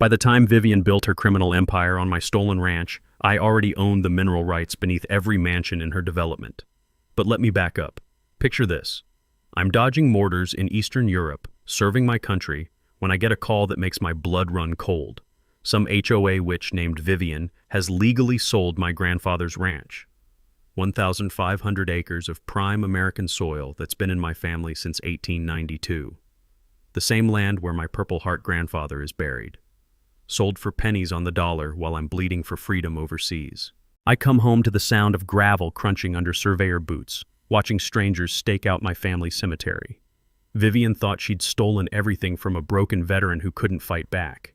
By the time Vivian built her criminal empire on my stolen ranch, I already owned the mineral rights beneath every mansion in her development. But let me back up. Picture this. I'm dodging mortars in Eastern Europe, serving my country, when I get a call that makes my blood run cold. Some HOA witch named Vivian has legally sold my grandfather's ranch. 1,500 acres of prime American soil that's been in my family since 1892. The same land where my Purple Heart grandfather is buried. Sold for pennies on the dollar while I'm bleeding for freedom overseas. I come home to the sound of gravel crunching under surveyor boots, watching strangers stake out my family cemetery. Vivian thought she'd stolen everything from a broken veteran who couldn't fight back.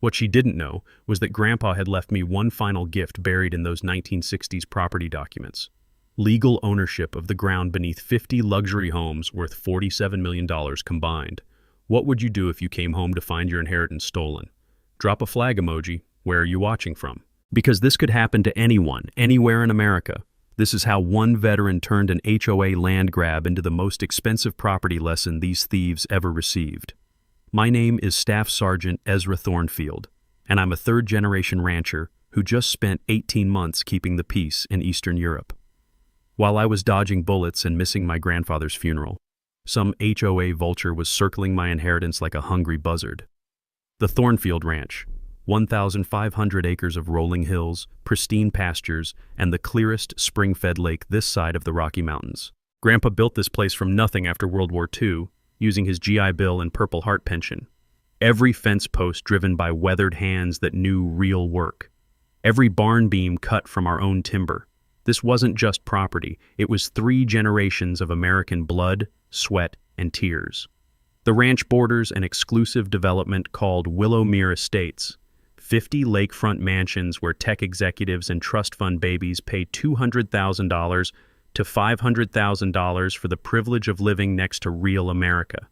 What she didn't know was that Grandpa had left me one final gift buried in those 1960s property documents. Legal ownership of the ground beneath 50 luxury homes worth $47 million combined. What would you do if you came home to find your inheritance stolen? Drop a flag emoji. Where are you watching from? Because this could happen to anyone, anywhere in America. This is how one veteran turned an HOA land grab into the most expensive property lesson these thieves ever received. My name is Staff Sergeant Ezra Thornfield, and I'm a third-generation rancher who just spent 18 months keeping the peace in Eastern Europe. While I was dodging bullets and missing my grandfather's funeral, some HOA vulture was circling my inheritance like a hungry buzzard. The Thornfield Ranch, 1,500 acres of rolling hills, pristine pastures, and the clearest spring-fed lake this side of the Rocky Mountains. Grandpa built this place from nothing after World War II, using his GI Bill and Purple Heart pension. Every fence post driven by weathered hands that knew real work. Every barn beam cut from our own timber. This wasn't just property, it was 3 generations of American blood, sweat, and tears. The ranch borders an exclusive development called Willowmere Estates, 50 lakefront mansions where tech executives and trust fund babies pay $200,000 to $500,000 for the privilege of living next to real America.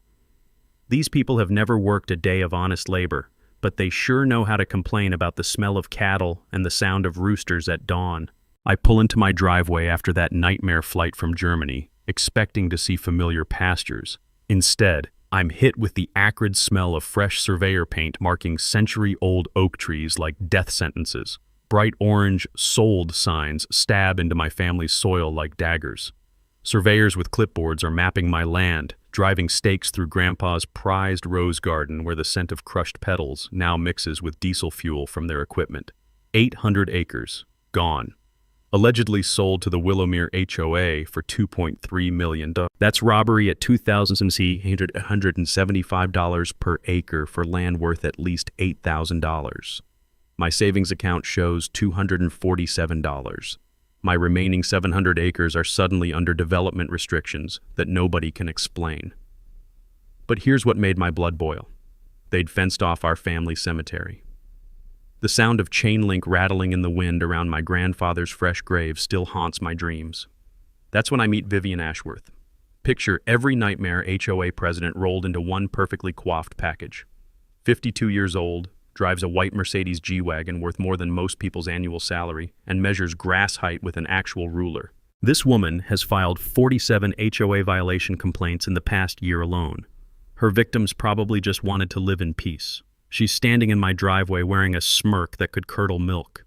These people have never worked a day of honest labor, but they sure know how to complain about the smell of cattle and the sound of roosters at dawn. I pull into my driveway after that nightmare flight from Germany, expecting to see familiar pastures. Instead, I'm hit with the acrid smell of fresh surveyor paint marking century-old oak trees like death sentences. Bright orange "sold" signs stab into my family's soil like daggers. Surveyors with clipboards are mapping my land, driving stakes through Grandpa's prized rose garden where the scent of crushed petals now mixes with diesel fuel from their equipment. 800 acres, gone. Allegedly sold to the Willowmere HOA for $2.3 million. That's robbery at $2,875 per acre for land worth at least $8,000. My savings account shows $247. My remaining 700 acres are suddenly under development restrictions that nobody can explain. But here's what made my blood boil. They'd fenced off our family cemetery. The sound of chain link rattling in the wind around my grandfather's fresh grave still haunts my dreams. That's when I meet Vivian Ashworth. Picture every nightmare HOA president rolled into one perfectly coiffed package. 52 years old, drives a white Mercedes G-Wagon worth more than most people's annual salary, and measures grass height with an actual ruler. This woman has filed 47 HOA violation complaints in the past year alone. Her victims probably just wanted to live in peace. She's standing in my driveway wearing a smirk that could curdle milk.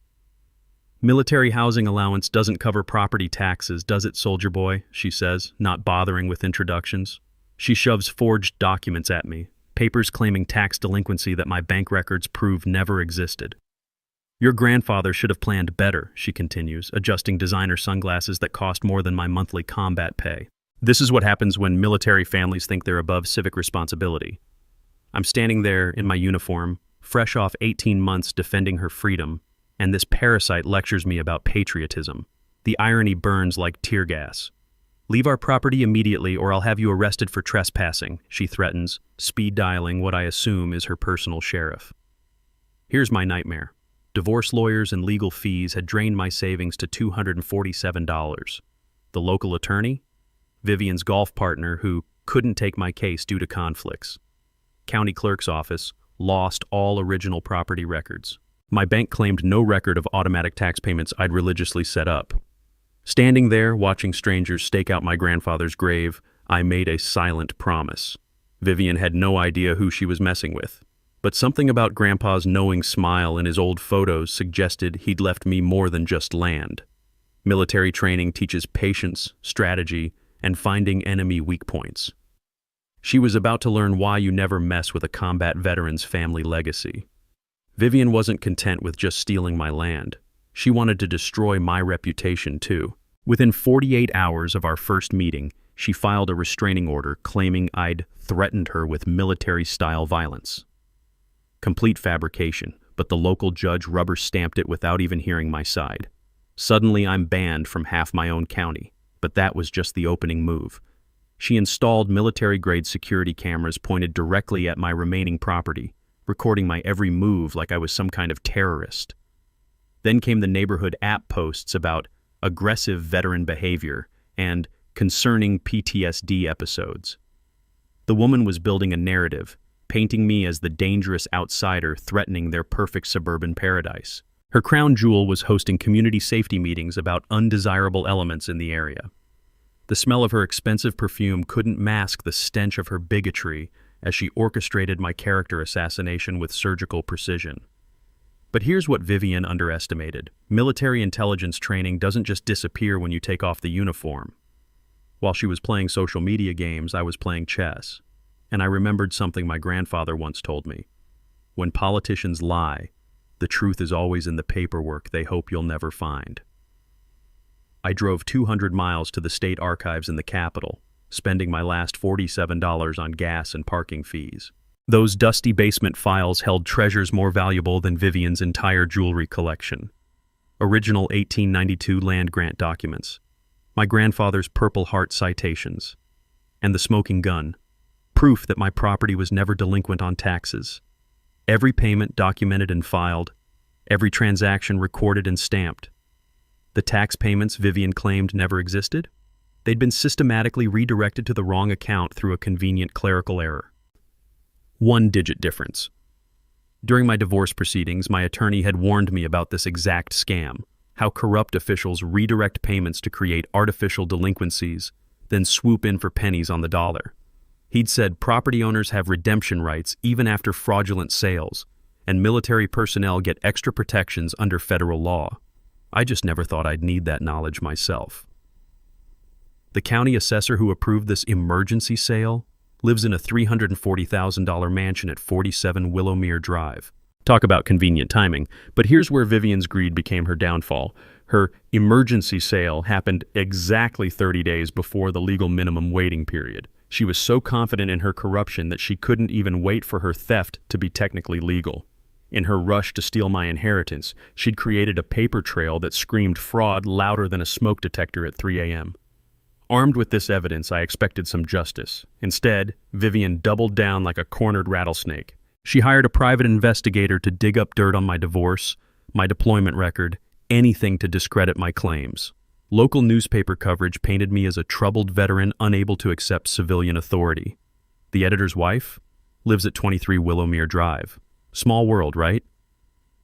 Military housing allowance doesn't cover property taxes, does it, soldier boy? She says, not bothering with introductions. She shoves forged documents at me, papers claiming tax delinquency that my bank records prove never existed. Your grandfather should have planned better, she continues, adjusting designer sunglasses that cost more than my monthly combat pay. This is what happens when military families think they're above civic responsibility. I'm standing there in my uniform, fresh off 18 months defending her freedom, and this parasite lectures me about patriotism. The irony burns like tear gas. Leave our property immediately or I'll have you arrested for trespassing, she threatens, speed dialing what I assume is her personal sheriff. Here's my nightmare. Divorce lawyers and legal fees had drained my savings to $247. The local attorney? Vivian's golf partner who couldn't take my case due to conflicts. County clerk's office lost all original property records. My bank claimed no record of automatic tax payments I'd religiously set up. Standing there, watching strangers stake out my grandfather's grave, I made a silent promise. Vivian had no idea who she was messing with. But something about Grandpa's knowing smile in his old photos suggested he'd left me more than just land. Military training teaches patience, strategy, and finding enemy weak points. She was about to learn why you never mess with a combat veteran's family legacy. Vivian wasn't content with just stealing my land. She wanted to destroy my reputation too. Within 48 hours of our first meeting, she filed a restraining order claiming I'd threatened her with military-style violence. Complete fabrication, but the local judge rubber-stamped it without even hearing my side. Suddenly, I'm banned from half my own county, but that was just the opening move. She installed military-grade security cameras pointed directly at my remaining property, recording my every move like I was some kind of terrorist. Then came the neighborhood app posts about aggressive veteran behavior and concerning PTSD episodes. The woman was building a narrative, painting me as the dangerous outsider threatening their perfect suburban paradise. Her crown jewel was hosting community safety meetings about undesirable elements in the area. The smell of her expensive perfume couldn't mask the stench of her bigotry as she orchestrated my character assassination with surgical precision. But here's what Vivian underestimated. Military intelligence training doesn't just disappear when you take off the uniform. While she was playing social media games, I was playing chess. And I remembered something my grandfather once told me. When politicians lie, the truth is always in the paperwork they hope you'll never find. I drove 200 miles to the state archives in the capital, spending my last $47 on gas and parking fees. Those dusty basement files held treasures more valuable than Vivian's entire jewelry collection. Original 1892 land grant documents, my grandfather's Purple Heart citations, and the smoking gun, proof that my property was never delinquent on taxes. Every payment documented and filed, every transaction recorded and stamped. The tax payments Vivian claimed never existed? They'd been systematically redirected to the wrong account through a convenient clerical error. One-digit difference. During my divorce proceedings, my attorney had warned me about this exact scam, how corrupt officials redirect payments to create artificial delinquencies, then swoop in for pennies on the dollar. He'd said property owners have redemption rights even after fraudulent sales, and military personnel get extra protections under federal law. I just never thought I'd need that knowledge myself. The county assessor who approved this emergency sale lives in a $340,000 mansion at 47 Willowmere Drive. Talk about convenient timing, but here's where Vivian's greed became her downfall. Her emergency sale happened exactly 30 days before the legal minimum waiting period. She was so confident in her corruption that she couldn't even wait for her theft to be technically legal. In her rush to steal my inheritance, she'd created a paper trail that screamed fraud louder than a smoke detector at 3 a.m. Armed with this evidence, I expected some justice. Instead, Vivian doubled down like a cornered rattlesnake. She hired a private investigator to dig up dirt on my divorce, my deployment record, anything to discredit my claims. Local newspaper coverage painted me as a troubled veteran unable to accept civilian authority. The editor's wife lives at 23 Willowmere Drive. Small world, right?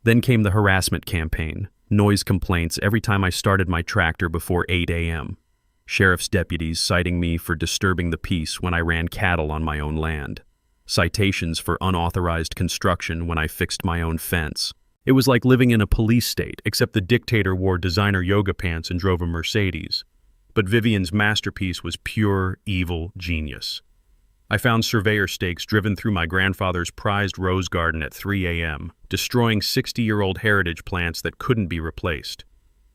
Then came the harassment campaign, noise complaints every time I started my tractor before 8 a.m. Sheriff's deputies citing me for disturbing the peace when I ran cattle on my own land. Citations for unauthorized construction when I fixed my own fence. It was like living in a police state, except the dictator wore designer yoga pants and drove a Mercedes. But Vivian's masterpiece was pure evil genius. I found surveyor stakes driven through my grandfather's prized rose garden at 3 a.m., destroying 60-year-old heritage plants that couldn't be replaced.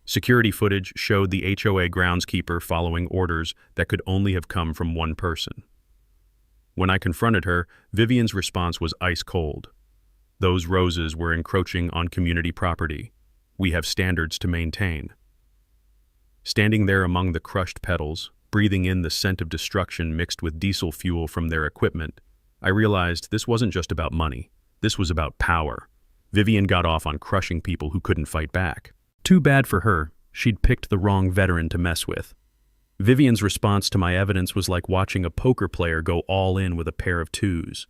Security footage showed the HOA groundskeeper following orders that could only have come from one person. When I confronted her, Vivian's response was ice cold. Those roses were encroaching on community property. We have standards to maintain. Standing there among the crushed petals, breathing in the scent of destruction mixed with diesel fuel from their equipment, I realized this wasn't just about money. This was about power. Vivian got off on crushing people who couldn't fight back. Too bad for her, she'd picked the wrong veteran to mess with. Vivian's response to my evidence was like watching a poker player go all in with a pair of twos.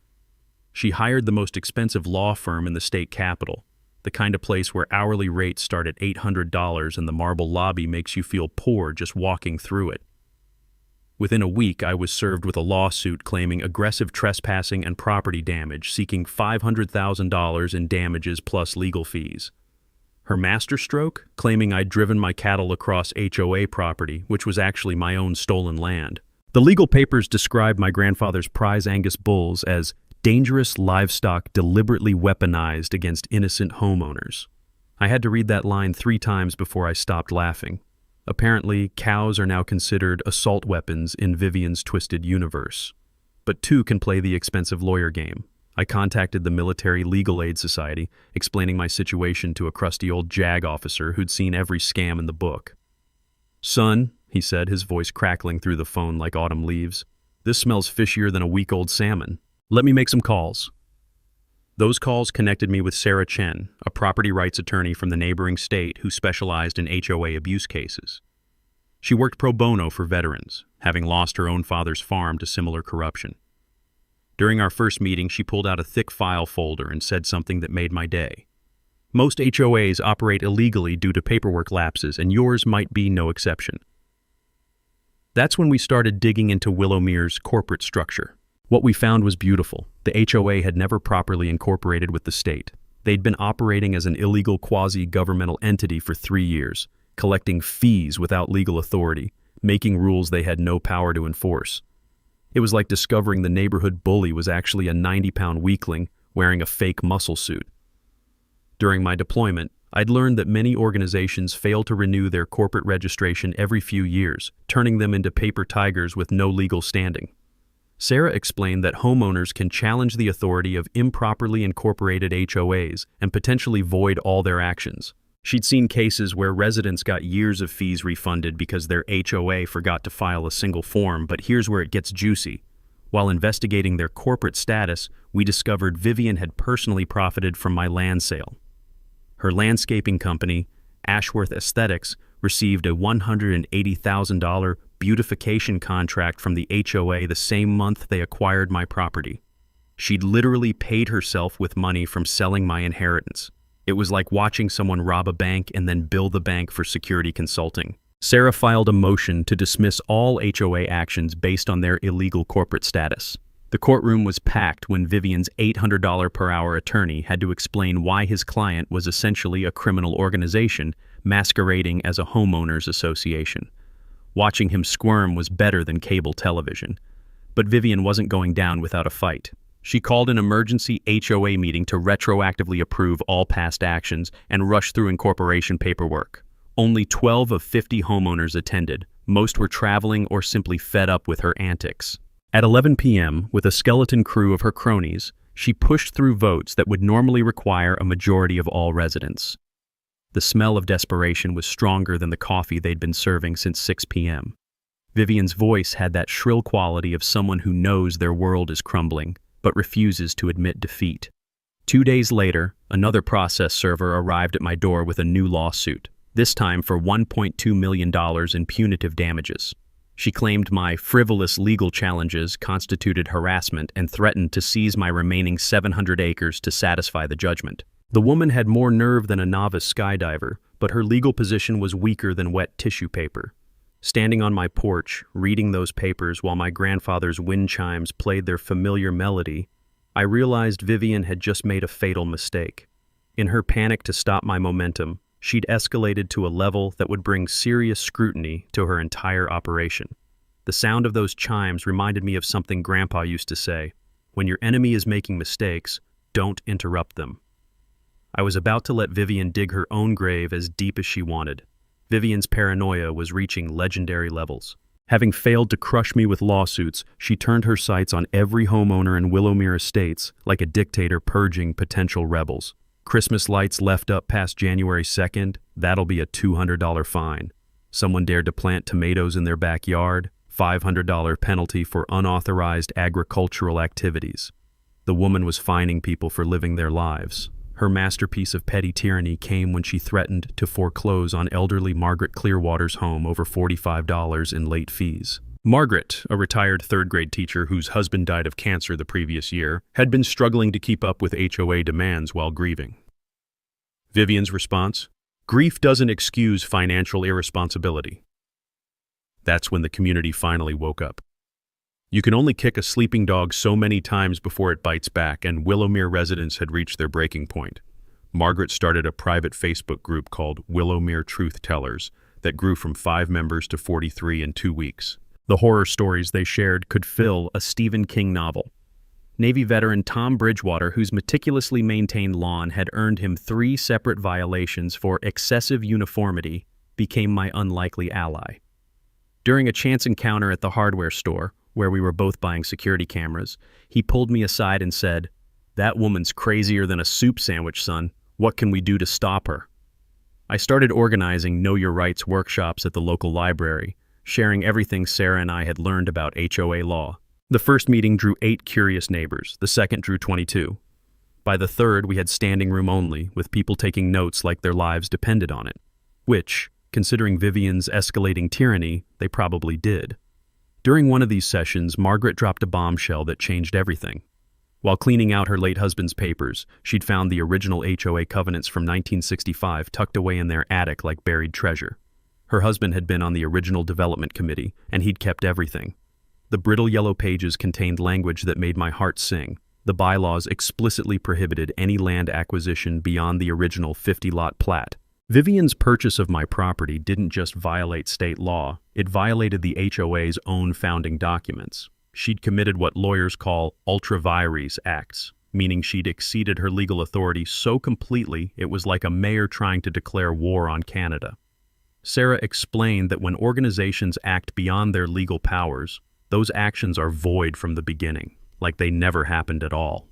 She hired the most expensive law firm in the state capital, the kind of place where hourly rates start at $800 and the marble lobby makes you feel poor just walking through it. Within a week, I was served with a lawsuit claiming aggressive trespassing and property damage, seeking $500,000 in damages plus legal fees. Her masterstroke, claiming I'd driven my cattle across HOA property, which was actually my own stolen land. The legal papers described my grandfather's prize Angus bulls as dangerous livestock deliberately weaponized against innocent homeowners. I had to read that line 3 times before I stopped laughing. Apparently, cows are now considered assault weapons in Vivian's twisted universe. But 2 can play the expensive lawyer game. I contacted the Military Legal Aid Society, explaining my situation to a crusty old JAG officer who'd seen every scam in the book. "Son," he said, his voice crackling through the phone like autumn leaves, "this smells fishier than a week-old salmon. Let me make some calls." Those calls connected me with Sarah Chen, a property rights attorney from the neighboring state who specialized in HOA abuse cases. She worked pro bono for veterans, having lost her own father's farm to similar corruption. During our first meeting, she pulled out a thick file folder and said something that made my day. "Most HOAs operate illegally due to paperwork lapses, and yours might be no exception." That's when we started digging into Willowmere's corporate structure. What we found was beautiful. The HOA had never properly incorporated with the state. They'd been operating as an illegal quasi-governmental entity for 3 years, collecting fees without legal authority, making rules they had no power to enforce. It was like discovering the neighborhood bully was actually a 90-pound weakling wearing a fake muscle suit. During my deployment, I'd learned that many organizations fail to renew their corporate registration every few years, turning them into paper tigers with no legal standing. Sarah explained that homeowners can challenge the authority of improperly incorporated HOAs and potentially void all their actions. She'd seen cases where residents got years of fees refunded because their HOA forgot to file a single form, but here's where it gets juicy. While investigating their corporate status, we discovered Vivian had personally profited from my land sale. Her landscaping company, Ashworth Aesthetics, received a $180,000 beautification contract from the HOA the same month they acquired my property. She'd literally paid herself with money from selling my inheritance. It was like watching someone rob a bank and then bill the bank for security consulting. Sarah filed a motion to dismiss all HOA actions based on their illegal corporate status. The courtroom was packed when Vivian's $800 per hour attorney had to explain why his client was essentially a criminal organization masquerading as a homeowners association. Watching him squirm was better than cable television. But Vivian wasn't going down without a fight. She called an emergency HOA meeting to retroactively approve all past actions and rush through incorporation paperwork. Only 12 of 50 homeowners attended. Most were traveling or simply fed up with her antics. At 11 p.m., with a skeleton crew of her cronies, she pushed through votes that would normally require a majority of all residents. The smell of desperation was stronger than the coffee they'd been serving since 6 p.m. Vivian's voice had that shrill quality of someone who knows their world is crumbling, but refuses to admit defeat. 2 days later, another process server arrived at my door with a new lawsuit, this time for $1.2 million in punitive damages. She claimed my frivolous legal challenges constituted harassment and threatened to seize my remaining 700 acres to satisfy the judgment. The woman had more nerve than a novice skydiver, but her legal position was weaker than wet tissue paper. Standing on my porch, reading those papers while my grandfather's wind chimes played their familiar melody, I realized Vivian had just made a fatal mistake. In her panic to stop my momentum, she'd escalated to a level that would bring serious scrutiny to her entire operation. The sound of those chimes reminded me of something Grandpa used to say: "When your enemy is making mistakes, don't interrupt them." I was about to let Vivian dig her own grave as deep as she wanted. Vivian's paranoia was reaching legendary levels. Having failed to crush me with lawsuits, she turned her sights on every homeowner in Willowmere Estates like a dictator purging potential rebels. Christmas lights left up past January 2nd, that'll be a $200 fine. Someone dared to plant tomatoes in their backyard, $500 penalty for unauthorized agricultural activities. The woman was fining people for living their lives. Her masterpiece of petty tyranny came when she threatened to foreclose on elderly Margaret Clearwater's home over $45 in late fees. Margaret, a retired third-grade teacher whose husband died of cancer the previous year, had been struggling to keep up with HOA demands while grieving. Vivian's response: "Grief doesn't excuse financial irresponsibility." That's when the community finally woke up. You can only kick a sleeping dog so many times before it bites back, and Willowmere residents had reached their breaking point. Margaret started a private Facebook group called Willowmere Truth Tellers that grew from 5 members to 43 in 2 weeks. The horror stories they shared could fill a Stephen King novel. Navy veteran Tom Bridgewater, whose meticulously maintained lawn had earned him 3 separate violations for excessive uniformity, became my unlikely ally. During a chance encounter at the hardware store, where we were both buying security cameras, he pulled me aside and said, "That woman's crazier than a soup sandwich, son. What can we do to stop her?" I started organizing Know Your Rights workshops at the local library, sharing everything Sarah and I had learned about HOA law. The first meeting drew 8 curious neighbors, the second drew 22. By the third, we had standing room only, with people taking notes like their lives depended on it, which, considering Vivian's escalating tyranny, they probably did. During one of these sessions, Margaret dropped a bombshell that changed everything. While cleaning out her late husband's papers, she'd found the original HOA covenants from 1965 tucked away in their attic like buried treasure. Her husband had been on the original development committee, and he'd kept everything. The brittle yellow pages contained language that made my heart sing. The bylaws explicitly prohibited any land acquisition beyond the original 50-lot plat. Vivian's purchase of my property didn't just violate state law, it violated the HOA's own founding documents. She'd committed what lawyers call ultra vires acts, meaning she'd exceeded her legal authority so completely it was like a mayor trying to declare war on Canada. Sarah explained that when organizations act beyond their legal powers, those actions are void from the beginning, like they never happened at all.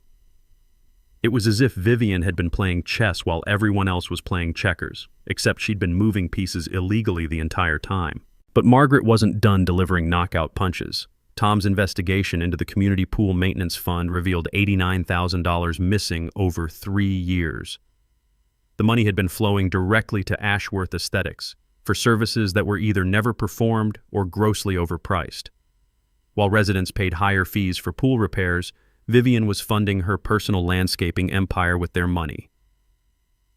It was as if Vivian had been playing chess while everyone else was playing checkers, except she'd been moving pieces illegally the entire time. But Margaret wasn't done delivering knockout punches. Tom's investigation into the community pool maintenance fund revealed $89,000 missing over 3 years. The money had been flowing directly to Ashworth Aesthetics for services that were either never performed or grossly overpriced. While residents paid higher fees for pool repairs, Vivian was funding her personal landscaping empire with their money.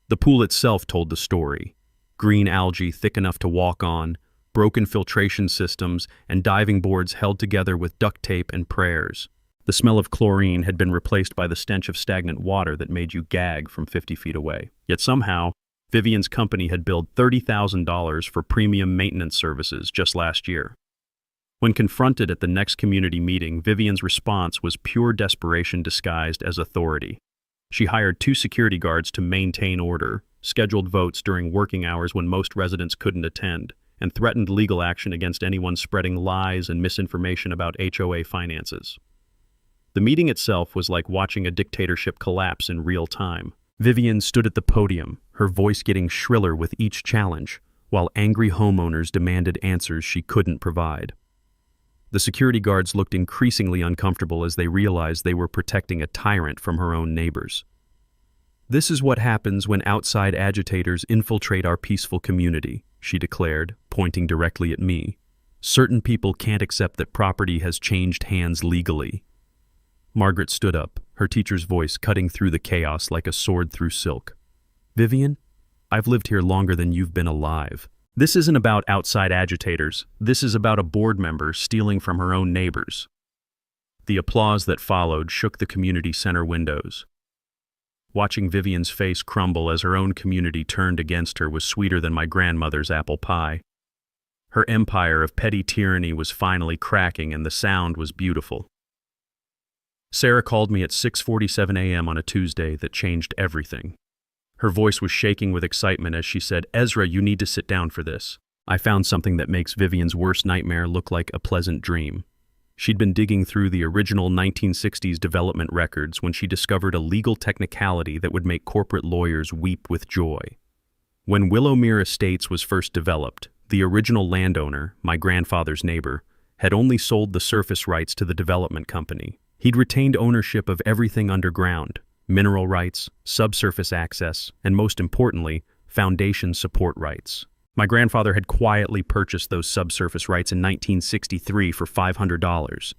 The pool itself told the story. Green algae thick enough to walk on, broken filtration systems, and diving boards held together with duct tape and prayers. The smell of chlorine had been replaced by the stench of stagnant water that made you gag from 50 feet away. Yet somehow, Vivian's company had billed $30,000 for premium maintenance services just last year. When confronted at the next community meeting, Vivian's response was pure desperation disguised as authority. She hired 2 security guards to maintain order, scheduled votes during working hours when most residents couldn't attend, and threatened legal action against anyone spreading lies and misinformation about HOA finances. The meeting itself was like watching a dictatorship collapse in real time. Vivian stood at the podium, her voice getting shriller with each challenge, while angry homeowners demanded answers she couldn't provide. The security guards looked increasingly uncomfortable as they realized they were protecting a tyrant from her own neighbors. "This is what happens when outside agitators infiltrate our peaceful community," she declared, pointing directly at me. "Certain people can't accept that property has changed hands legally." Margaret stood up, her teacher's voice cutting through the chaos like a sword through silk. "Vivian, I've lived here longer than you've been alive. This isn't about outside agitators. This is about a board member stealing from her own neighbors." The applause that followed shook the community center windows. Watching Vivian's face crumble as her own community turned against her was sweeter than my grandmother's apple pie. Her empire of petty tyranny was finally cracking, and the sound was beautiful. Sarah called me at 6:47 a.m. on a Tuesday that changed everything. Her voice was shaking with excitement as she said, "Ezra, you need to sit down for this. I found something that makes Vivian's worst nightmare look like a pleasant dream." She'd been digging through the original 1960s development records when she discovered a legal technicality that would make corporate lawyers weep with joy. When Willowmere Estates was first developed, the original landowner, my grandfather's neighbor, had only sold the surface rights to the development company. He'd retained ownership of everything underground: mineral rights, subsurface access, and most importantly, foundation support rights. My grandfather had quietly purchased those subsurface rights in 1963 for $500,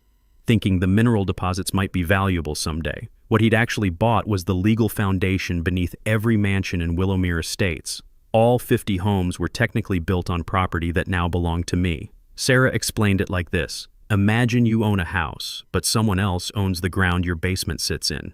thinking the mineral deposits might be valuable someday. What he'd actually bought was the legal foundation beneath every mansion in Willowmere Estates. All 50 homes were technically built on property that now belonged to me. Sarah explained it like this. Imagine you own a house, but someone else owns the ground your basement sits in.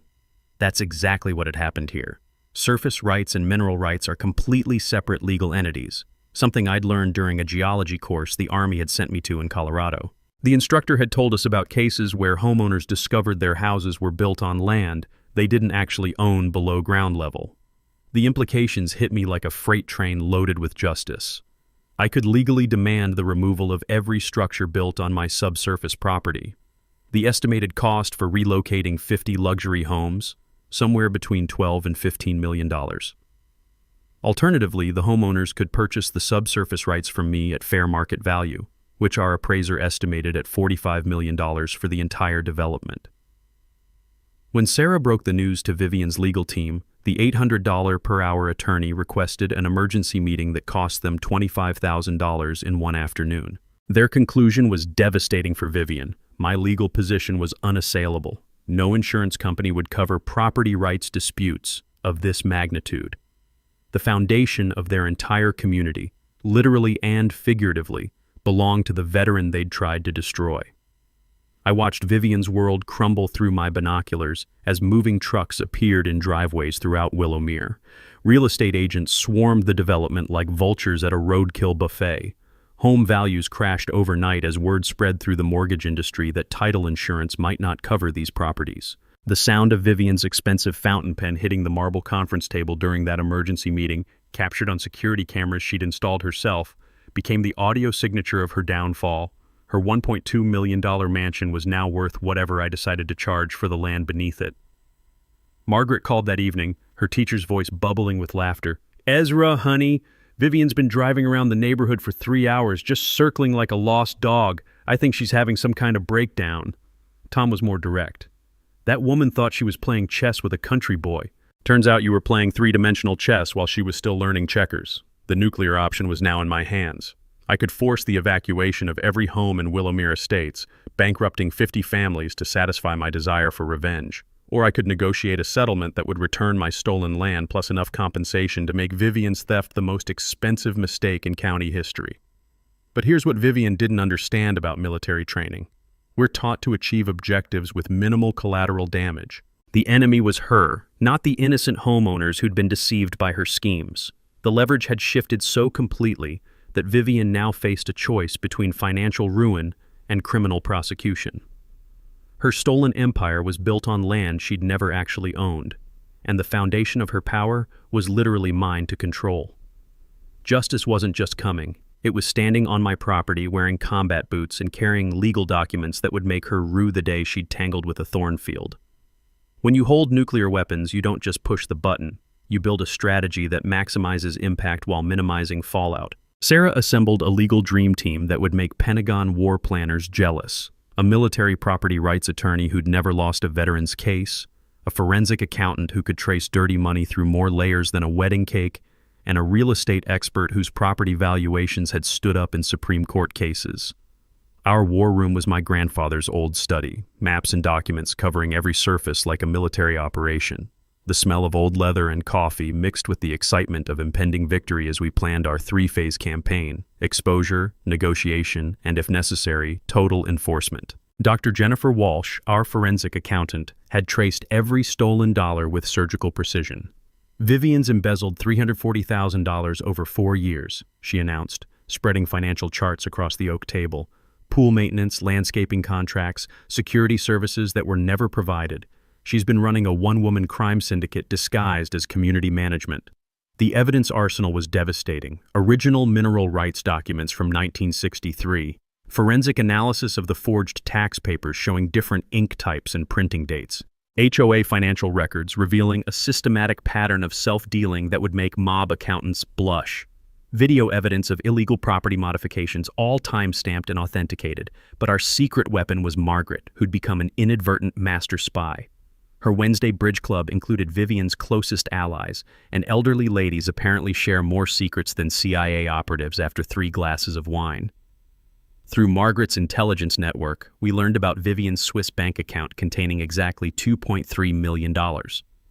That's exactly what had happened here. Surface rights and mineral rights are completely separate legal entities, something I'd learned during a geology course the Army had sent me to in Colorado. The instructor had told us about cases where homeowners discovered their houses were built on land they didn't actually own below ground level. The implications hit me like a freight train loaded with justice. I could legally demand the removal of every structure built on my subsurface property. The estimated cost for relocating 50 luxury homes, somewhere between $12 and $15 million. Alternatively, the homeowners could purchase the subsurface rights from me at fair market value, which our appraiser estimated at $45 million for the entire development. When Sarah broke the news to Vivian's legal team, the $800 per hour attorney requested an emergency meeting that cost them $25,000 in one afternoon. Their conclusion was devastating for Vivian. My legal position was unassailable. No insurance company would cover property rights disputes of this magnitude. The foundation of their entire community, literally and figuratively, belonged to the veteran they'd tried to destroy. I watched Vivian's world crumble through my binoculars as moving trucks appeared in driveways throughout Willowmere. Real estate agents swarmed the development like vultures at a roadkill buffet. Home values crashed overnight as word spread through the mortgage industry that title insurance might not cover these properties. The sound of Vivian's expensive fountain pen hitting the marble conference table during that emergency meeting, captured on security cameras she'd installed herself, became the audio signature of her downfall. Her $1.2 million mansion was now worth whatever I decided to charge for the land beneath it. Margaret called that evening, her teacher's voice bubbling with laughter. "Ezra, honey, Vivian's been driving around the neighborhood for 3 hours, just circling like a lost dog. I think she's having some kind of breakdown." Tom was more direct. "That woman thought she was playing chess with a country boy. Turns out you were playing three-dimensional chess while she was still learning checkers. The nuclear option was now in my hands. I could force the evacuation of every home in Willowmere Estates, bankrupting 50 families to satisfy my desire for revenge. Or I could negotiate a settlement that would return my stolen land plus enough compensation to make Vivian's theft the most expensive mistake in county history. But here's what Vivian didn't understand about military training. We're taught to achieve objectives with minimal collateral damage. The enemy was her, not the innocent homeowners who'd been deceived by her schemes. The leverage had shifted so completely that Vivian now faced a choice between financial ruin and criminal prosecution. Her stolen empire was built on land she'd never actually owned, and the foundation of her power was literally mine to control. Justice wasn't just coming. It was standing on my property wearing combat boots and carrying legal documents that would make her rue the day she'd tangled with a thornfield. When you hold nuclear weapons, you don't just push the button. You build a strategy that maximizes impact while minimizing fallout. Sarah assembled a legal dream team that would make Pentagon war planners jealous. A military property rights attorney who'd never lost a veteran's case, a forensic accountant who could trace dirty money through more layers than a wedding cake, and a real estate expert whose property valuations had stood up in Supreme Court cases. Our war room was my grandfather's old study, maps and documents covering every surface like a military operation. The smell of old leather and coffee mixed with the excitement of impending victory as we planned our three-phase campaign: exposure, negotiation, and if necessary, total enforcement. Dr. Jennifer Walsh, our forensic accountant, had traced every stolen dollar with surgical precision. "Vivian's embezzled $340,000 over 4 years, she announced, spreading financial charts across the oak table. Pool maintenance, landscaping contracts, security services that were never provided. She's been running a one-woman crime syndicate disguised as community management." The evidence arsenal was devastating. Original mineral rights documents from 1963, forensic analysis of the forged tax papers showing different ink types and printing dates, HOA financial records revealing a systematic pattern of self-dealing that would make mob accountants blush, video evidence of illegal property modifications, all time-stamped and authenticated. But our secret weapon was Margaret, who'd become an inadvertent master spy. Her Wednesday bridge club included Vivian's closest allies, and elderly ladies apparently share more secrets than CIA operatives after 3 glasses of wine. Through Margaret's intelligence network, we learned about Vivian's Swiss bank account containing exactly $2.3 million,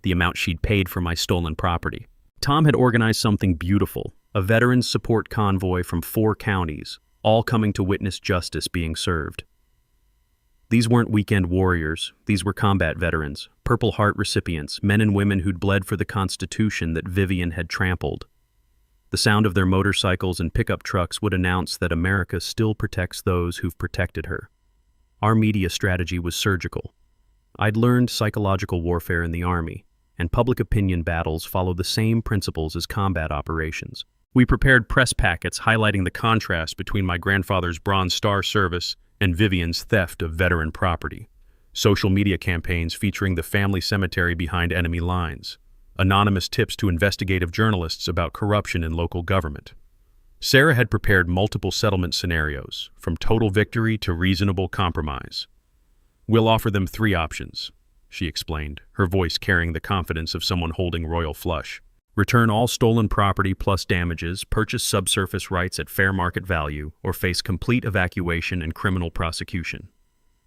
the amount she'd paid for my stolen property. Tom had organized something beautiful, a veterans support convoy from 4 counties, all coming to witness justice being served. These weren't weekend warriors, these were combat veterans, Purple Heart recipients, men and women who'd bled for the Constitution that Vivian had trampled. The sound of their motorcycles and pickup trucks would announce that America still protects those who've protected her. Our media strategy was surgical. I'd learned psychological warfare in the Army, and public opinion battles follow the same principles as combat operations. We prepared press packets highlighting the contrast between my grandfather's Bronze Star service and Vivian's theft of veteran property. Social media campaigns featuring the family cemetery behind enemy lines. Anonymous tips to investigative journalists about corruption in local government. Sarah had prepared multiple settlement scenarios, from total victory to reasonable compromise. "We'll offer them 3 options," she explained, her voice carrying the confidence of someone holding royal flush. "Return all stolen property plus damages, purchase subsurface rights at fair market value, or face complete evacuation and criminal prosecution."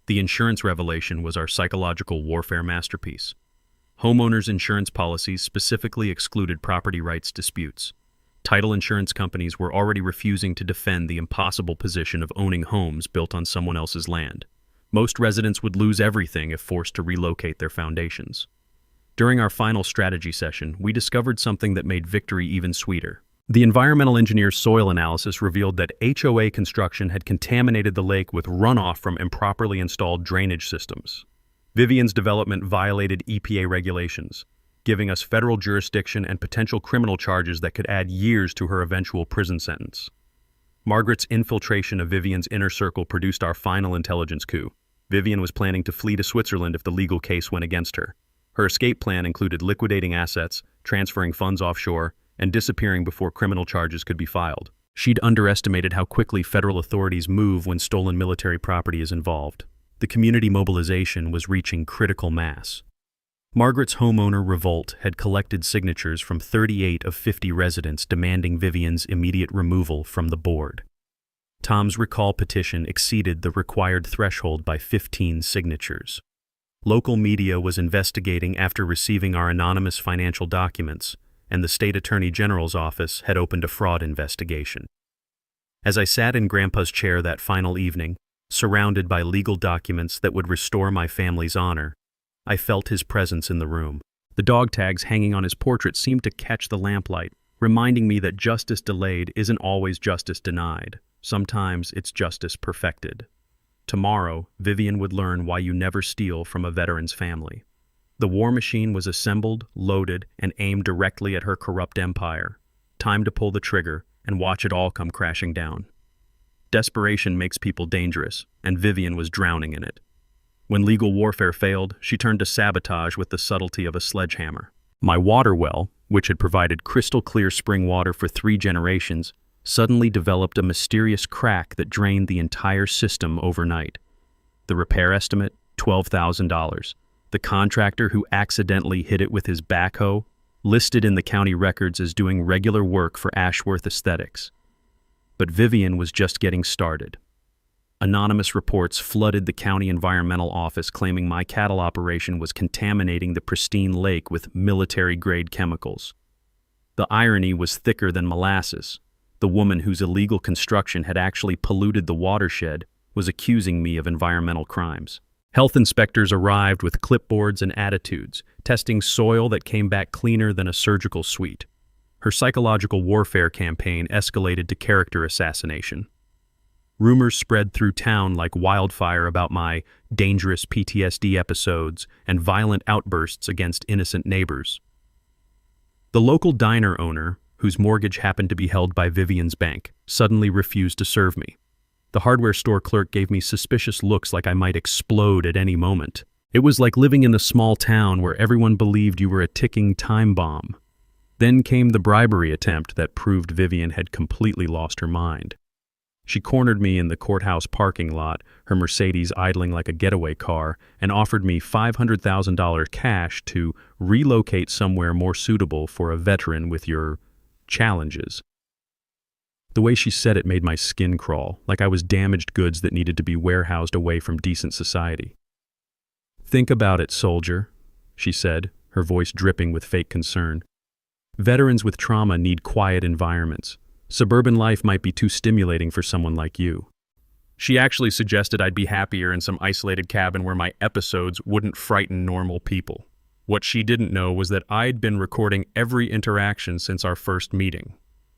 The insurance revelation was our psychological warfare masterpiece. Homeowners' insurance policies specifically excluded property rights disputes. Title insurance companies were already refusing to defend the impossible position of owning homes built on someone else's land. Most residents would lose everything if forced to relocate their foundations. During our final strategy session, we discovered something that made victory even sweeter. The environmental engineer's soil analysis revealed that HOA construction had contaminated the lake with runoff from improperly installed drainage systems. Vivian's development violated EPA regulations, giving us federal jurisdiction and potential criminal charges that could add years to her eventual prison sentence. Margaret's infiltration of Vivian's inner circle produced our final intelligence coup. Vivian was planning to flee to Switzerland if the legal case went against her. Her escape plan included liquidating assets, transferring funds offshore, and disappearing before criminal charges could be filed. She'd underestimated how quickly federal authorities move when stolen military property is involved. The community mobilization was reaching critical mass. Margaret's homeowner revolt had collected signatures from 38 of 50 residents demanding Vivian's immediate removal from the board. Tom's recall petition exceeded the required threshold by 15 signatures. Local media was investigating after receiving our anonymous financial documents, and the state attorney general's office had opened a fraud investigation. As I sat in Grandpa's chair that final evening, surrounded by legal documents that would restore my family's honor, I felt his presence in the room. The dog tags hanging on his portrait seemed to catch the lamplight, reminding me that justice delayed isn't always justice denied. Sometimes it's justice perfected. Tomorrow, Vivian would learn why you never steal from a veteran's family. The war machine was assembled, loaded, and aimed directly at her corrupt empire. Time to pull the trigger and watch it all come crashing down. Desperation makes people dangerous, and Vivian was drowning in it. When legal warfare failed, she turned to sabotage with the subtlety of a sledgehammer. My water well, which had provided crystal-clear spring water for 3 generations, suddenly developed a mysterious crack that drained the entire system overnight. The repair estimate, $12,000. The contractor who accidentally hit it with his backhoe, listed in the county records as doing regular work for Ashworth Aesthetics. But Vivian was just getting started. Anonymous reports flooded the county environmental office claiming my cattle operation was contaminating the pristine lake with military-grade chemicals. The irony was thicker than molasses. The woman whose illegal construction had actually polluted the watershed was accusing me of environmental crimes. Health inspectors arrived with clipboards and attitudes, testing soil that came back cleaner than a surgical suite. Her psychological warfare campaign escalated to character assassination. Rumors spread through town like wildfire about my dangerous PTSD episodes and violent outbursts against innocent neighbors. The local diner owner, whose mortgage happened to be held by Vivian's bank, suddenly refused to serve me. The hardware store clerk gave me suspicious looks like I might explode at any moment. It was like living in the small town where everyone believed you were a ticking time bomb. Then came the bribery attempt that proved Vivian had completely lost her mind. She cornered me in the courthouse parking lot, her Mercedes idling like a getaway car, and offered me $500,000 cash to relocate somewhere more suitable for a veteran with your challenges. The way she said it made my skin crawl, like I was damaged goods that needed to be warehoused away from decent society. "Think about it, soldier," she said, her voice dripping with fake concern. "Veterans with trauma need quiet environments. Suburban life might be too stimulating for someone like you. She actually suggested I'd be happier in some isolated cabin where my episodes wouldn't frighten normal people. What she didn't know was that I'd been recording every interaction since our first meeting.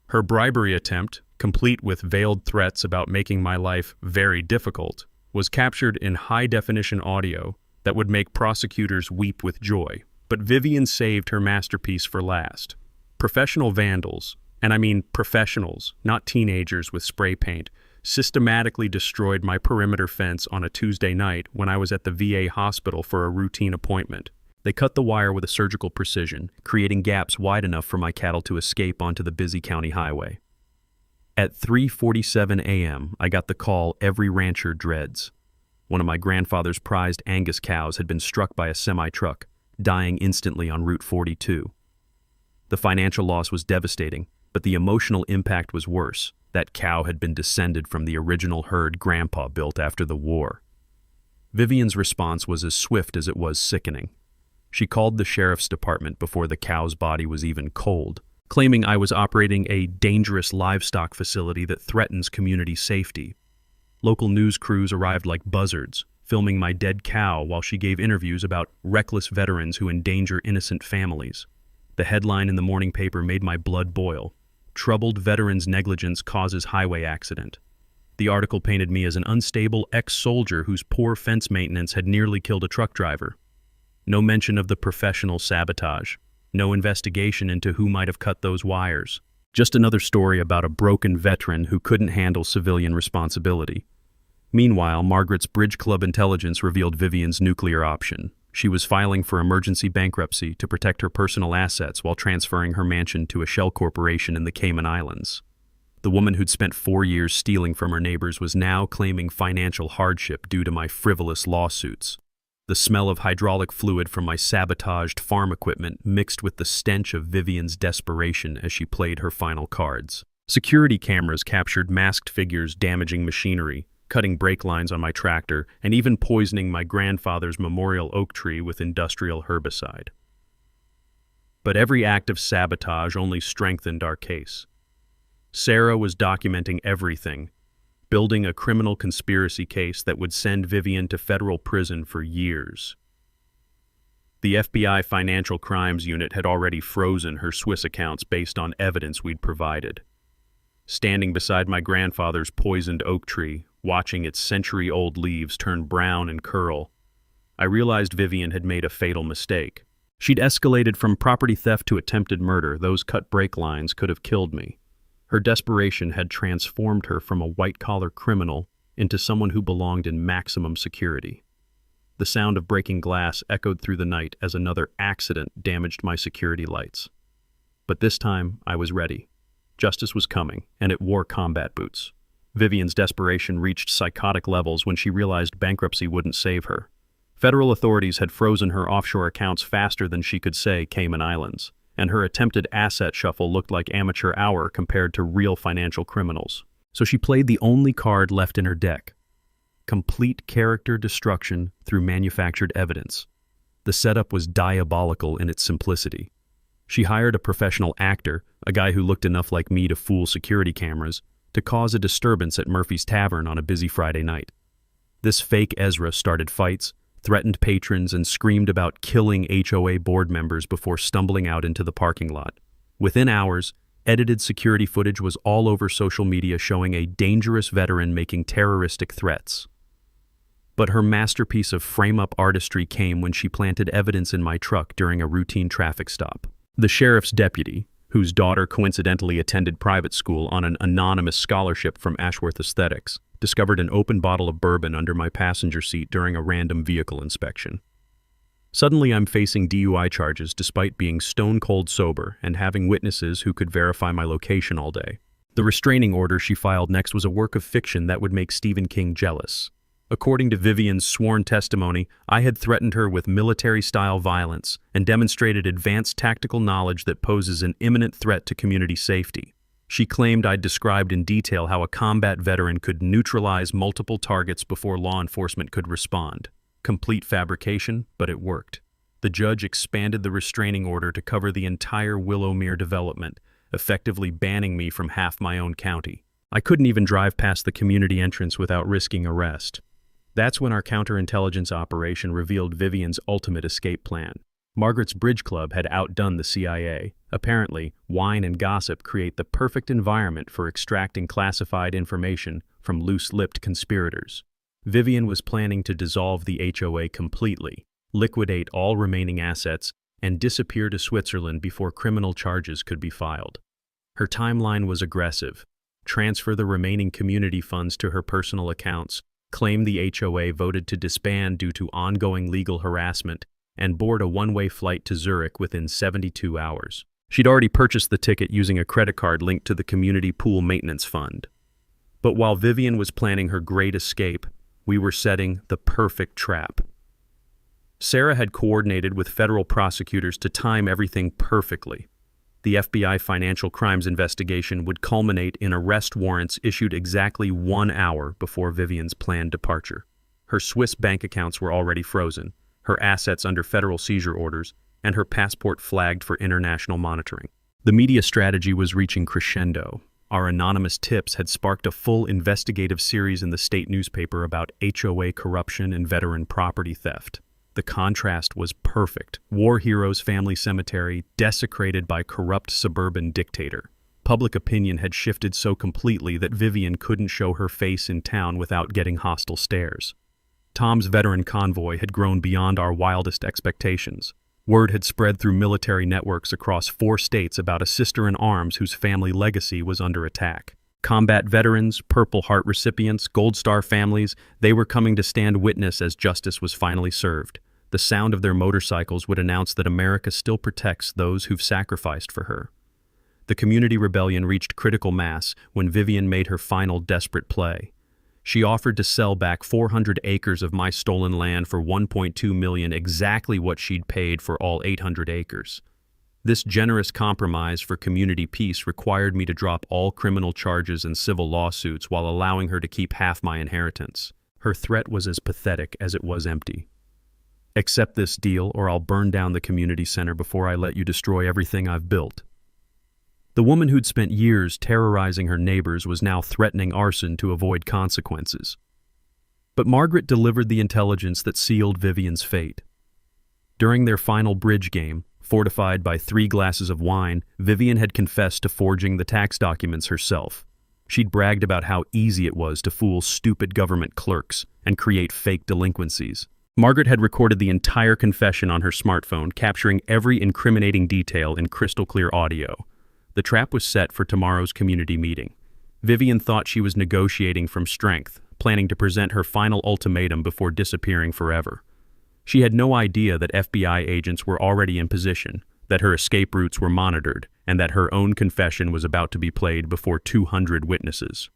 Her bribery attempt, complete with veiled threats about making my life very difficult, was captured in high-definition audio that would make prosecutors weep with joy. But Vivian saved her masterpiece for last. Professional vandals, and I mean professionals, not teenagers with spray paint, systematically destroyed my perimeter fence on a Tuesday night when I was at the VA hospital for a routine appointment. They cut the wire with a surgical precision, creating gaps wide enough for my cattle to escape onto the busy county highway. At 3:47 a.m., I got the call every rancher dreads. One of my grandfather's prized Angus cows had been struck by a semi-truck, dying instantly on Route 42. The financial loss was devastating, but the emotional impact was worse. That cow had been descended from the original herd Grandpa built after the war. Vivian's response was as swift as it was sickening. She called the sheriff's department before the cow's body was even cold, claiming I was operating a dangerous livestock facility that threatens community safety. Local news crews arrived like buzzards, filming my dead cow while she gave interviews about reckless veterans who endanger innocent families. The headline in the morning paper made my blood boil. Troubled veterans' negligence causes highway accident. The article painted me as an unstable ex-soldier whose poor fence maintenance had nearly killed a truck driver. No mention of the professional sabotage. No investigation into who might have cut those wires. Just another story about a broken veteran who couldn't handle civilian responsibility. Meanwhile, Margaret's Bridge Club intelligence revealed Vivian's nuclear option. She was filing for emergency bankruptcy to protect her personal assets while transferring her mansion to a shell corporation in the Cayman Islands. The woman who'd spent 4 years stealing from her neighbors was now claiming financial hardship due to my frivolous lawsuits. The smell of hydraulic fluid from my sabotaged farm equipment mixed with the stench of Vivian's desperation as she played her final cards. Security cameras captured masked figures damaging machinery, cutting brake lines on my tractor, and even poisoning my grandfather's memorial oak tree with industrial herbicide. But every act of sabotage only strengthened our case. Sarah was documenting everything, building a criminal conspiracy case that would send Vivian to federal prison for years. The FBI Financial Crimes Unit had already frozen her Swiss accounts based on evidence we'd provided. Standing beside my grandfather's poisoned oak tree, watching its century-old leaves turn brown and curl, I realized Vivian had made a fatal mistake. She'd escalated from property theft to attempted murder. Those cut brake lines could have killed me. Her desperation had transformed her from a white-collar criminal into someone who belonged in maximum security. The sound of breaking glass echoed through the night as another accident damaged my security lights. But this time, I was ready. Justice was coming, and it wore combat boots. Vivian's desperation reached psychotic levels when she realized bankruptcy wouldn't save her. Federal authorities had frozen her offshore accounts faster than she could say Cayman Islands, and her attempted asset shuffle looked like amateur hour compared to real financial criminals. So she played the only card left in her deck: complete character destruction through manufactured evidence. The setup was diabolical in its simplicity. She hired a professional actor, a guy who looked enough like me to fool security cameras, to cause a disturbance at Murphy's Tavern on a busy Friday night. This fake Ezra started fights, threatened patrons, and screamed about killing HOA board members before stumbling out into the parking lot. Within hours, edited security footage was all over social media showing a dangerous veteran making terroristic threats. But her masterpiece of frame-up artistry came when she planted evidence in my truck during a routine traffic stop. The sheriff's deputy, whose daughter coincidentally attended private school on an anonymous scholarship from Ashworth Aesthetics, discovered an open bottle of bourbon under my passenger seat during a random vehicle inspection. Suddenly I'm facing DUI charges despite being stone-cold sober and having witnesses who could verify my location all day. The restraining order she filed next was a work of fiction that would make Stephen King jealous. According to Vivian's sworn testimony, I had threatened her with military-style violence and demonstrated advanced tactical knowledge that poses an imminent threat to community safety. She claimed I'd described in detail how a combat veteran could neutralize multiple targets before law enforcement could respond. Complete fabrication, but it worked. The judge expanded the restraining order to cover the entire Willowmere development, effectively banning me from half my own county. I couldn't even drive past the community entrance without risking arrest. That's when our counterintelligence operation revealed Vivian's ultimate escape plan. Margaret's bridge club had outdone the CIA. Apparently, wine and gossip create the perfect environment for extracting classified information from loose-lipped conspirators. Vivian was planning to dissolve the HOA completely, liquidate all remaining assets, and disappear to Switzerland before criminal charges could be filed. Her timeline was aggressive. Transfer the remaining community funds to her personal accounts, claim the HOA voted to disband due to ongoing legal harassment, and board a one-way flight to Zurich within 72 hours. She'd already purchased the ticket using a credit card linked to the Community Pool Maintenance Fund. But while Vivian was planning her great escape, we were setting the perfect trap. Sarah had coordinated with federal prosecutors to time everything perfectly. The FBI financial crimes investigation would culminate in arrest warrants issued exactly 1 hour before Vivian's planned departure. Her Swiss bank accounts were already frozen, her assets under federal seizure orders, and her passport flagged for international monitoring. The media strategy was reaching crescendo. Our anonymous tips had sparked a full investigative series in the state newspaper about HOA corruption and veteran property theft. The contrast was perfect. War heroes' family cemetery desecrated by corrupt suburban dictator. Public opinion had shifted so completely that Vivian couldn't show her face in town without getting hostile stares. Tom's veteran convoy had grown beyond our wildest expectations. Word had spread through military networks across 4 states about a sister-in-arms whose family legacy was under attack. Combat veterans, Purple Heart recipients, Gold Star families, they were coming to stand witness as justice was finally served. The sound of their motorcycles would announce that America still protects those who've sacrificed for her. The community rebellion reached critical mass when Vivian made her final desperate play. She offered to sell back 400 acres of my stolen land for $1.2 million, exactly what she'd paid for all 800 acres. This generous compromise for community peace required me to drop all criminal charges and civil lawsuits while allowing her to keep half my inheritance. Her threat was as pathetic as it was empty. Accept this deal or I'll burn down the community center before I let you destroy everything I've built. The woman who'd spent years terrorizing her neighbors was now threatening arson to avoid consequences. But Margaret delivered the intelligence that sealed Vivian's fate. During their final bridge game, fortified by 3 glasses of wine, Vivian had confessed to forging the tax documents herself. She'd bragged about how easy it was to fool stupid government clerks and create fake delinquencies. Margaret had recorded the entire confession on her smartphone, capturing every incriminating detail in crystal-clear audio. The trap was set for tomorrow's community meeting. Vivian thought she was negotiating from strength, planning to present her final ultimatum before disappearing forever. She had no idea that FBI agents were already in position, that her escape routes were monitored, and that her own confession was about to be played before 200 witnesses.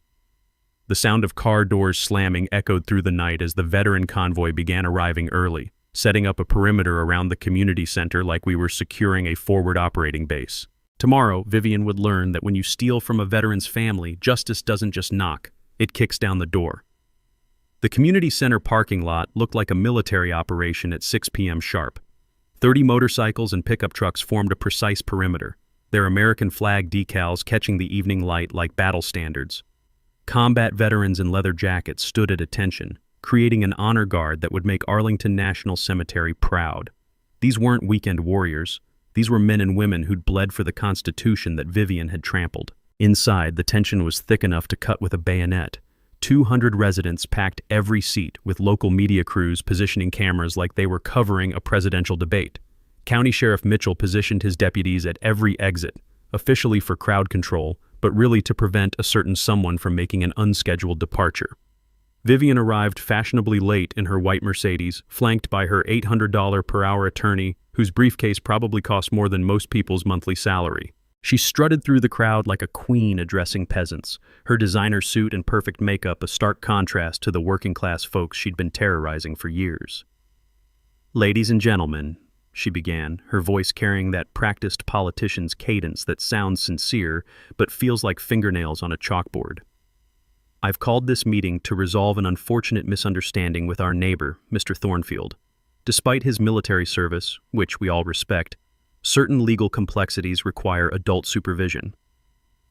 The sound of car doors slamming echoed through the night as the veteran convoy began arriving early, setting up a perimeter around the community center like we were securing a forward operating base. Tomorrow, Vivian would learn that when you steal from a veteran's family, justice doesn't just knock, it kicks down the door. The community center parking lot looked like a military operation at 6 p.m. sharp. 30 motorcycles and pickup trucks formed a precise perimeter, their American flag decals catching the evening light like battle standards. Combat veterans in leather jackets stood at attention, creating an honor guard that would make Arlington National Cemetery proud. These weren't weekend warriors. These were men and women who'd bled for the Constitution that Vivian had trampled. Inside, the tension was thick enough to cut with a bayonet. 200 residents packed every seat, with local media crews positioning cameras like they were covering a presidential debate. County Sheriff Mitchell positioned his deputies at every exit, officially for crowd control, but really to prevent a certain someone from making an unscheduled departure. Vivian arrived fashionably late in her white Mercedes, flanked by her $800 per hour attorney, whose briefcase probably cost more than most people's monthly salary. She strutted through the crowd like a queen addressing peasants, her designer suit and perfect makeup a stark contrast to the working-class folks she'd been terrorizing for years. "Ladies and gentlemen," she began, her voice carrying that practiced politician's cadence that sounds sincere but feels like fingernails on a chalkboard. "I've called this meeting to resolve an unfortunate misunderstanding with our neighbor, Mr. Thornfield. Despite his military service, which we all respect, certain legal complexities require adult supervision.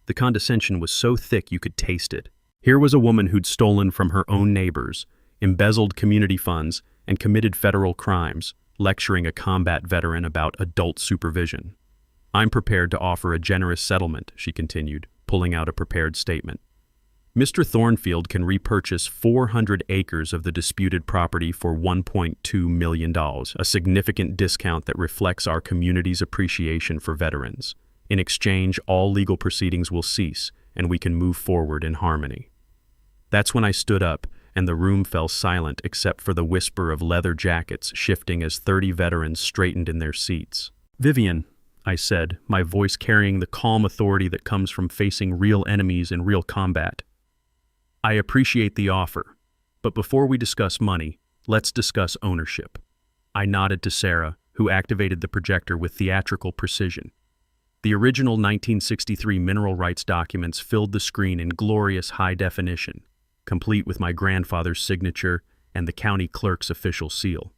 The condescension was so thick you could taste it. Here was a woman who'd stolen from her own neighbors, embezzled community funds, and committed federal crimes, lecturing a combat veteran about adult supervision. "I'm prepared to offer a generous settlement," she continued, pulling out a prepared statement. "Mr. Thornfield can repurchase 400 acres of the disputed property for $1.2 million, a significant discount that reflects our community's appreciation for veterans. In exchange, all legal proceedings will cease, and we can move forward in harmony." That's when I stood up, and the room fell silent except for the whisper of leather jackets shifting as 30 veterans straightened in their seats. "Vivian," I said, my voice carrying the calm authority that comes from facing real enemies in real combat, "I appreciate the offer, but before we discuss money, let's discuss ownership." I nodded to Sarah, who activated the projector with theatrical precision. The original 1963 mineral rights documents filled the screen in glorious high definition, complete with my grandfather's signature and the county clerk's official seal.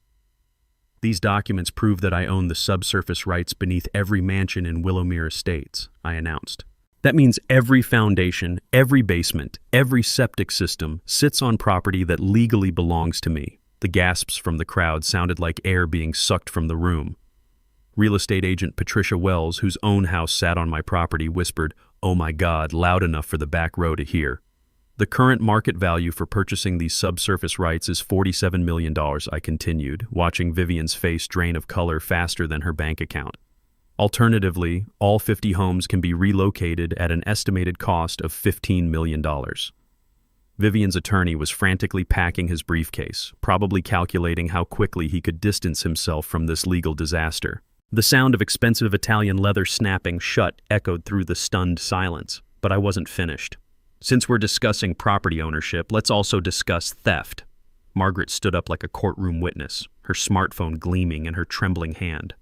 "These documents prove that I own the subsurface rights beneath every mansion in Willowmere Estates," I announced. "That means every foundation, every basement, every septic system sits on property that legally belongs to me." The gasps from the crowd sounded like air being sucked from the room. Real estate agent Patricia Wells, whose own house sat on my property, whispered, "Oh my God," loud enough for the back row to hear. "The current market value for purchasing these subsurface rights is $47 million, I continued, watching Vivian's face drain of color faster than her bank account. "Alternatively, all 50 homes can be relocated at an estimated cost of $15 million. Vivian's attorney was frantically packing his briefcase, probably calculating how quickly he could distance himself from this legal disaster. The sound of expensive Italian leather snapping shut echoed through the stunned silence, but I wasn't finished. "Since we're discussing property ownership, let's also discuss theft." Margaret stood up like a courtroom witness, her smartphone gleaming in her trembling hand.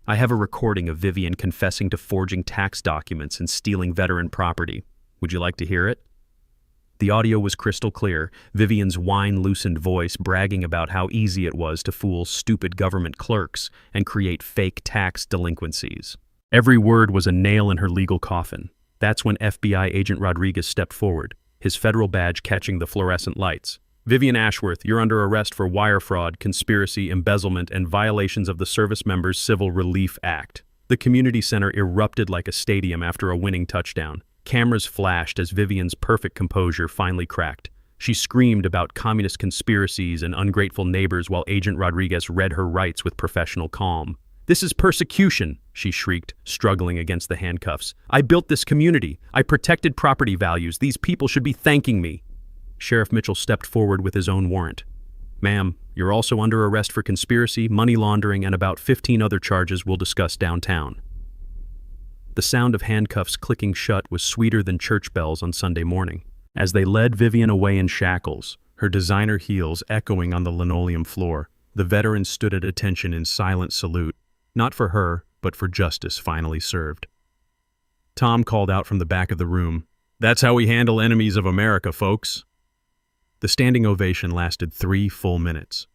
"I have a recording of Vivian confessing to forging tax documents and stealing veteran property. Would you like to hear it?" The audio was crystal clear, Vivian's wine-loosened voice bragging about how easy it was to fool stupid government clerks and create fake tax delinquencies. Every word was a nail in her legal coffin. That's when FBI agent Rodriguez stepped forward, his federal badge catching the fluorescent lights. "Vivian Ashworth, you're under arrest for wire fraud, conspiracy, embezzlement, and violations of the Service Members Civil Relief Act." The community center erupted like a stadium after a winning touchdown. Cameras flashed as Vivian's perfect composure finally cracked. She screamed about communist conspiracies and ungrateful neighbors while Agent Rodriguez read her rights with professional calm. "This is persecution," she shrieked, struggling against the handcuffs. "I built this community. I protected property values. These people should be thanking me." Sheriff Mitchell stepped forward with his own warrant. "Ma'am, you're also under arrest for conspiracy, money laundering, and about 15 other charges we'll discuss downtown." The sound of handcuffs clicking shut was sweeter than church bells on Sunday morning. As they led Vivian away in shackles, her designer heels echoing on the linoleum floor, the veteran stood at attention in silent salute. Not for her, but for justice finally served. Tom called out from the back of the room, "That's how we handle enemies of America, folks." The standing ovation lasted 3 full minutes.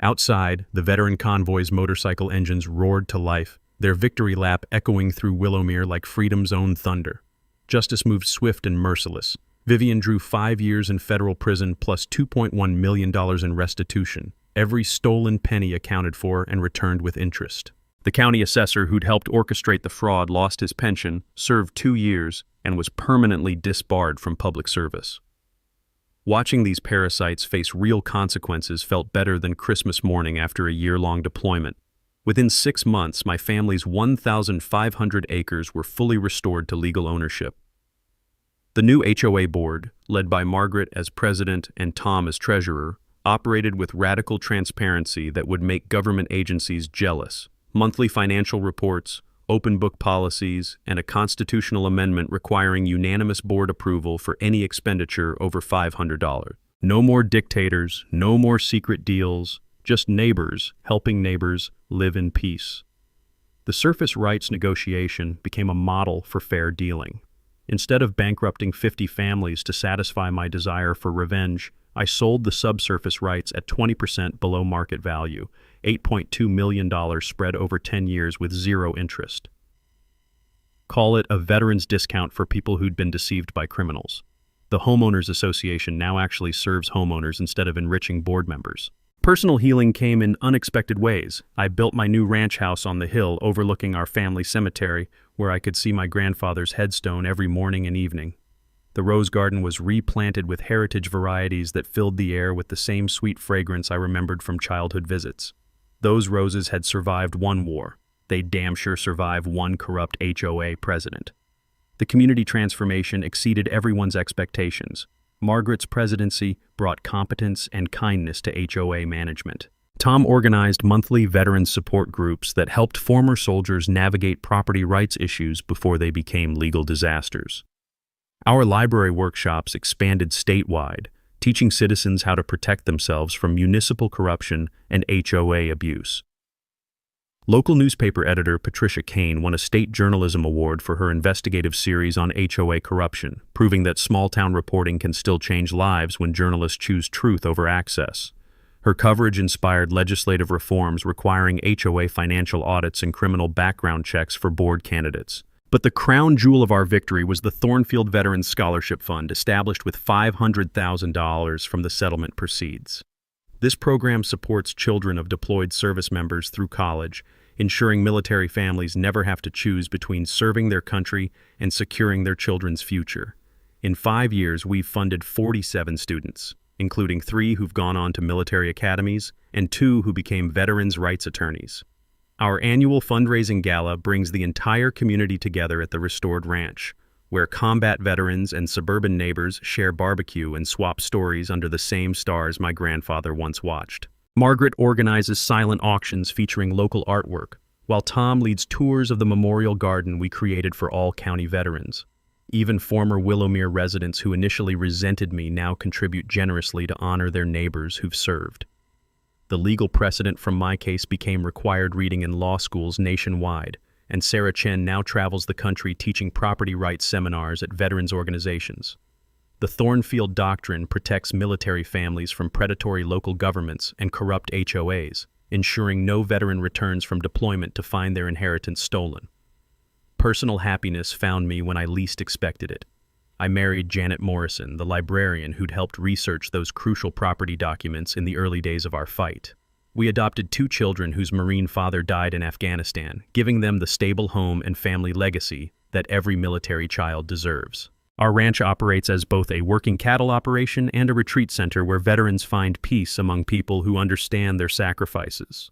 Outside, the veteran convoy's motorcycle engines roared to life, their victory lap echoing through Willowmere like freedom's own thunder. Justice moved swift and merciless. Vivian drew 5 years in federal prison plus $2.1 million in restitution, every stolen penny accounted for and returned with interest. The county assessor who'd helped orchestrate the fraud lost his pension, served 2 years, and was permanently disbarred from public service. Watching these parasites face real consequences felt better than Christmas morning after a year-long deployment. Within 6 months, my family's 1,500 acres were fully restored to legal ownership. The new HOA board, led by Margaret as president and Tom as treasurer, operated with radical transparency that would make government agencies jealous. Monthly financial reports, open book policies, and a constitutional amendment requiring unanimous board approval for any expenditure over $500. No more dictators, no more secret deals, just neighbors helping neighbors live in peace. The surface rights negotiation became a model for fair dealing. Instead of bankrupting 50 families to satisfy my desire for revenge, I sold the subsurface rights at 20% below market value, $8.2 million spread over 10 years with zero interest. Call it a veterans discount for people who'd been deceived by criminals. The Homeowners Association now actually serves homeowners instead of enriching board members. Personal healing came in unexpected ways. I built my new ranch house on the hill overlooking our family cemetery, where I could see my grandfather's headstone every morning and evening. The rose garden was replanted with heritage varieties that filled the air with the same sweet fragrance I remembered from childhood visits. Those roses had survived one war. They damn sure survived one corrupt HOA president. The community transformation exceeded everyone's expectations. Margaret's presidency brought competence and kindness to HOA management. Tom organized monthly veteran support groups that helped former soldiers navigate property rights issues before they became legal disasters. Our library workshops expanded statewide, teaching citizens how to protect themselves from municipal corruption and HOA abuse. Local newspaper editor Patricia Kane won a state journalism award for her investigative series on HOA corruption, proving that small-town reporting can still change lives when journalists choose truth over access. Her coverage inspired legislative reforms requiring HOA financial audits and criminal background checks for board candidates. But the crown jewel of our victory was the Thornfield Veterans Scholarship Fund, established with $500,000 from the settlement proceeds. This program supports children of deployed service members through college, ensuring military families never have to choose between serving their country and securing their children's future. In 5 years, we've funded 47 students, including 3 who've gone on to military academies and 2 who became veterans' rights attorneys. Our annual fundraising gala brings the entire community together at the restored ranch, where combat veterans and suburban neighbors share barbecue and swap stories under the same stars my grandfather once watched. Margaret organizes silent auctions featuring local artwork, while Tom leads tours of the memorial garden we created for all county veterans. Even former Willowmere residents who initially resented me now contribute generously to honor their neighbors who've served. The legal precedent from my case became required reading in law schools nationwide, and Sarah Chen now travels the country teaching property rights seminars at veterans organizations. The Thornfield Doctrine protects military families from predatory local governments and corrupt HOAs, ensuring no veteran returns from deployment to find their inheritance stolen. Personal happiness found me when I least expected it. I married Janet Morrison, the librarian who'd helped research those crucial property documents in the early days of our fight. We adopted 2 children whose Marine father died in Afghanistan, giving them the stable home and family legacy that every military child deserves. Our ranch operates as both a working cattle operation and a retreat center where veterans find peace among people who understand their sacrifices.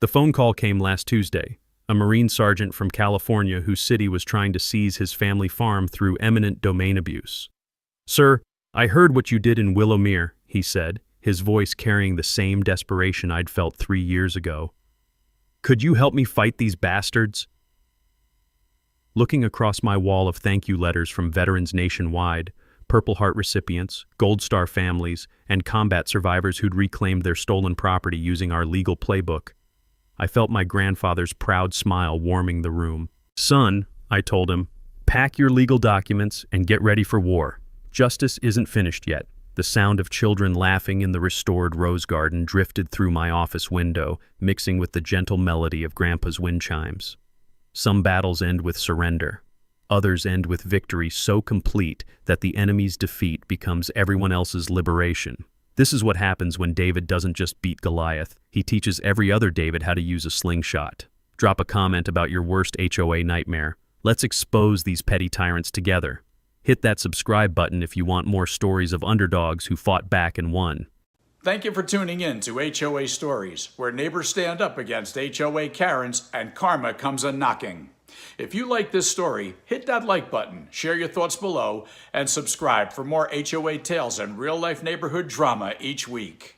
The phone call came last Tuesday. A Marine sergeant from California whose city was trying to seize his family farm through eminent domain abuse. "Sir, I heard what you did in Willowmere," he said, his voice carrying the same desperation I'd felt 3 years ago. "Could you help me fight these bastards?" Looking across my wall of thank you letters from veterans nationwide, Purple Heart recipients, Gold Star families, and combat survivors who'd reclaimed their stolen property using our legal playbook, I felt my grandfather's proud smile warming the room. "Son," I told him, "pack your legal documents and get ready for war. Justice isn't finished yet." The sound of children laughing in the restored rose garden drifted through my office window, mixing with the gentle melody of Grandpa's wind chimes. Some battles end with surrender. Others end with victory so complete that the enemy's defeat becomes everyone else's liberation. This is what happens when David doesn't just beat Goliath, he teaches every other David how to use a slingshot. Drop a comment about your worst HOA nightmare. Let's expose these petty tyrants together. Hit that subscribe button if you want more stories of underdogs who fought back and won. Thank you for tuning in to HOA Stories, where neighbors stand up against HOA Karens and karma comes a-knocking. If you like this story, hit that like button, share your thoughts below, and subscribe for more HOA tales and real-life neighborhood drama each week.